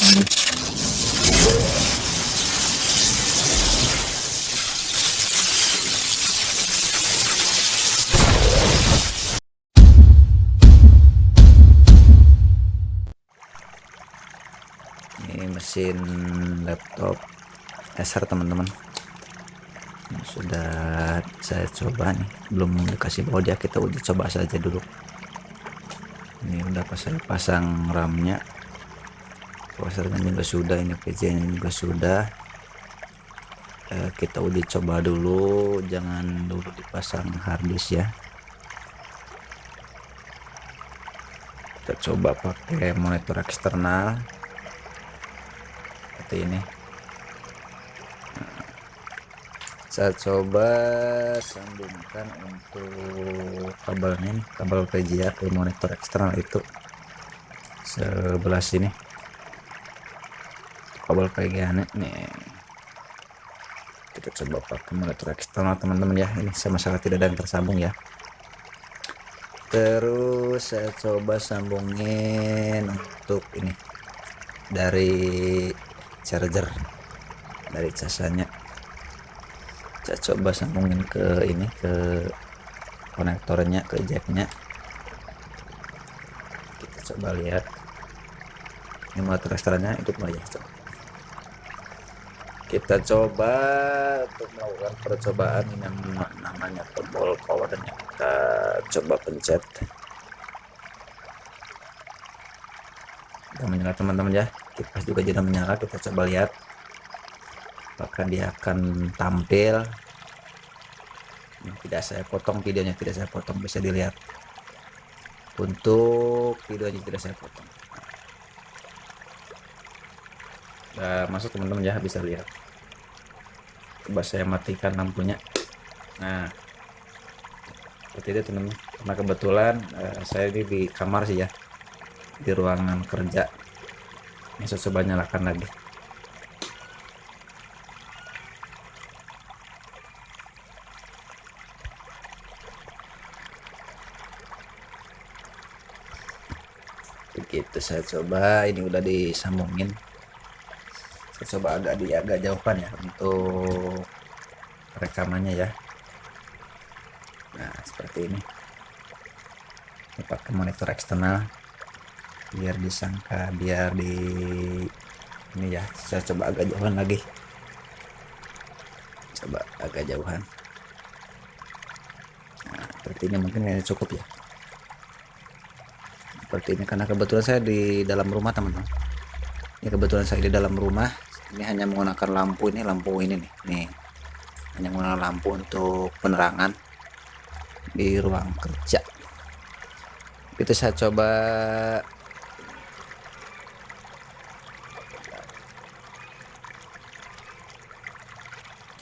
Ini mesin laptop Acer teman-teman, sudah saya coba nih, belum dikasih baut ya, kita uji coba saja dulu. Ini udah saya pasang RAM-nya, prosesornya juga sudah, ini PC-nya juga sudah. Kita uji coba dulu, jangan dulu dipasang harddisk ya. Kita coba pakai monitor eksternal seperti ini. Saya coba sambungkan untuk kabelnya nih, kabel VGA ke monitor eksternal itu sebelah sini, kabel VGA nih. Kita coba pakai monitor eksternal teman-teman ya, ini sama sekali tidak ada yang tersambung ya. Terus saya coba sambungin untuk ini dari charger, dari casanya. Saya coba sambungin ke ini, ke konektornya, ke jacknya. Kita coba lihat, ini motor eksternalnya hidup nggak ya. Kita coba untuk melakukan percobaan ini yang namanya tombol powernya, kita coba pencet. Kita menyala teman-teman ya, kipas juga sudah menyala. Kita coba lihat apakah dia akan tampil. Ini tidak saya potong videonya, tidak saya potong, bisa dilihat. Untuk videonya tidak saya potong. Nah, masuk teman-teman ya, bisa lihat. Coba saya matikan lampunya. Nah, seperti itu teman-teman. Karena kebetulan saya ini di kamar sih ya, di ruangan kerja. Ini saya coba nyalakan lagi. Begitu saya coba, ini udah disambungin. Saya coba agak jauhan ya untuk rekamannya ya. Nah, seperti ini. Ini pakai monitor eksternal biar disangka, biar di ini ya. Saya coba agak jauhan lagi. Coba agak jauhan. Nah, seperti ini mungkin cukup ya. Seperti ini, karena kebetulan saya di dalam rumah teman-teman. Ini kebetulan saya di dalam rumah. Ini hanya menggunakan lampu, ini lampu ini nih, hanya menggunakan lampu untuk penerangan di ruang kerja. Itu saya coba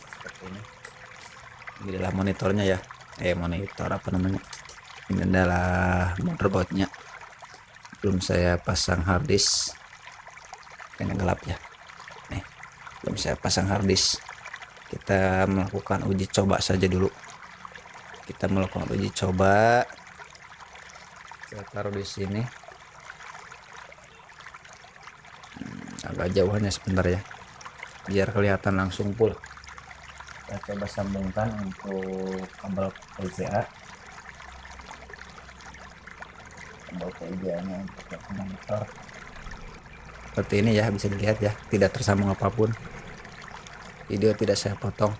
seperti ini. Ini adalah monitornya ya, monitor apa namanya, ini adalah motherboardnya. Belum saya pasang harddisk, kayaknya gelap ya. Nih, belum saya pasang harddisk. Kita melakukan uji coba saja dulu. Kita melakukan uji coba. Saya taruh di sini. Agak jauhannya sebentar ya, biar kelihatan langsung full. Kita coba sambungkan untuk kabel VGA. Kabel VGA-nya untuk monitor. Seperti ini ya, bisa dilihat ya, tidak tersambung apapun. Video tidak saya potong.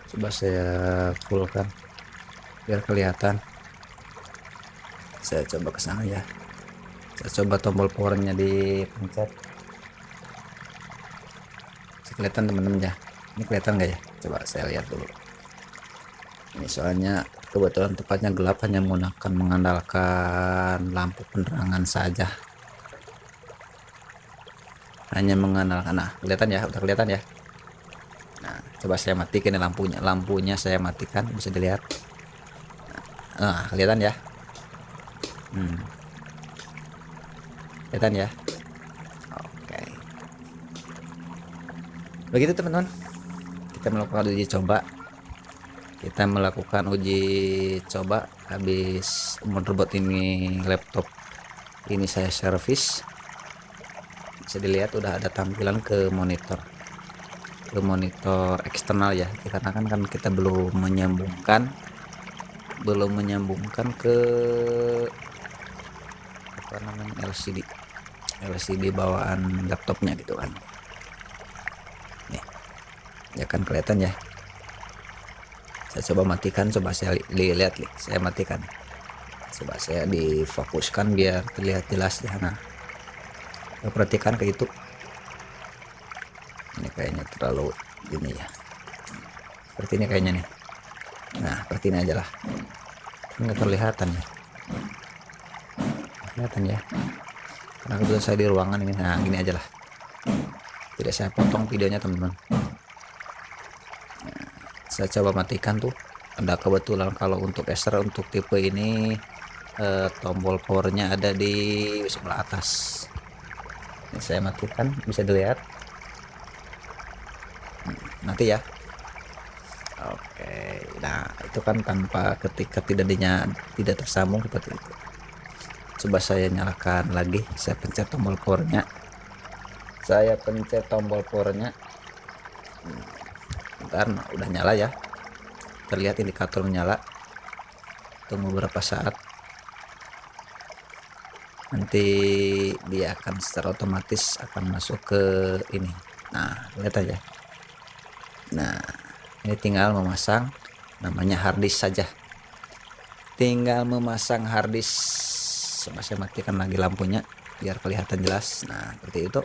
Coba saya fullkan biar kelihatan. Saya coba ke sana ya. Saya coba tombol powernya dipencet. Kelihatan teman-teman ya. Ini kelihatan nggak ya? Coba saya lihat dulu. Ini soalnya kebetulan tempatnya gelap, hanya mengandalkan lampu penerangan saja. Hanya mengandalkan, nah kelihatan ya, udah kelihatan ya. Nah, coba saya matikan lampunya. Lampunya saya matikan, bisa dilihat. Nah, kelihatan ya. Kelihatan ya. Oke. Begitu teman-teman. Kita melakukan uji coba. Habis motherboard ini, laptop ini saya servis. bisa dilihat udah ada tampilan ke monitor eksternal ya, karena kan kita belum menyambungkan ke apa namanya LCD bawaan laptopnya gitu kan. Nih ya kan kelihatan ya. Saya coba matikan, coba saya lihat nih, saya matikan, coba saya difokuskan biar terlihat jelas ya. Nah, perhatikan ke itu, ini kayaknya terlalu gini ya, seperti ini kayaknya nih. Nah seperti ini aja lah, nggak kelihatan ya, karena kebetulan saya di ruangan ini. Nah gini aja lah, tidak saya potong videonya teman-teman. Nah, saya coba matikan tuh, ada kebetulan kalau untuk Acer untuk tipe ini tombol powernya ada di sebelah atas. Ini saya matikan, bisa dilihat nanti ya. Oke, nah itu kan tanpa ketika tidak tersambung seperti itu. Coba saya nyalakan lagi, saya pencet tombol powernya, bentar, nah, udah nyala ya, terlihat indikator menyala. Tunggu beberapa saat, nanti dia akan secara otomatis akan masuk ke ini. Nah lihat aja, nah ini tinggal memasang namanya harddisk saja, tinggal memasang harddisk. Coba saya matikan lagi lampunya biar kelihatan jelas. Nah seperti itu,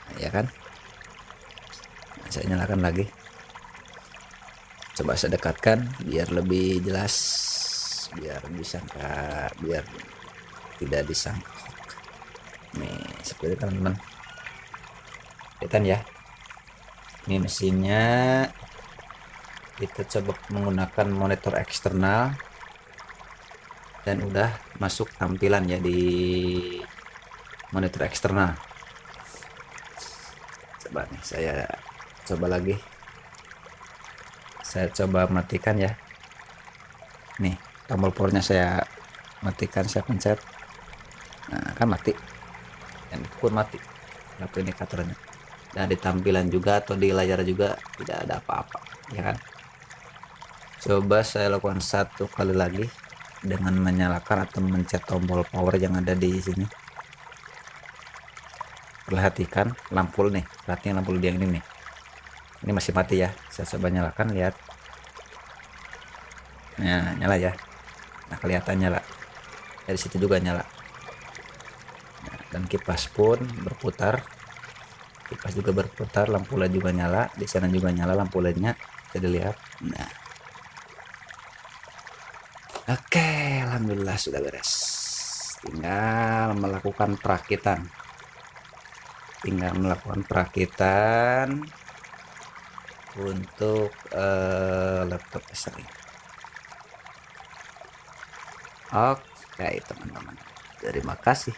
nah, ya kan. Nah, saya nyalakan lagi, coba saya dekatkan biar lebih jelas, biar tidak disangka. Nih seperti itu teman-teman, kelihatan ya. Ini mesinnya, kita coba menggunakan monitor eksternal dan udah masuk tampilan ya di monitor eksternal. Coba nih saya coba lagi, saya coba matikan ya. Nih tombol powernya saya matikan, saya pencet, nah kan mati, dan itu pun mati lampu indikatornya. Dan di tampilan juga atau di layar juga tidak ada apa-apa ya kan. Coba saya lakukan satu kali lagi dengan menyalakan atau mencet tombol power yang ada di sini. Perhatikan lampu nih, perhatikan lampu yang ini nih, ini masih mati ya. Saya coba nyalakan, lihat, nah nyala ya. Nah kelihatan nyala, dari situ juga nyala. Nah, dan kipas pun berputar, kipas juga berputar, lampu LED juga nyala, di sana juga nyala lampu LED-nya, bisa dilihat. Nah oke, alhamdulillah sudah beres, tinggal melakukan perakitan untuk laptop Acer ini. Oke teman-teman, terima kasih.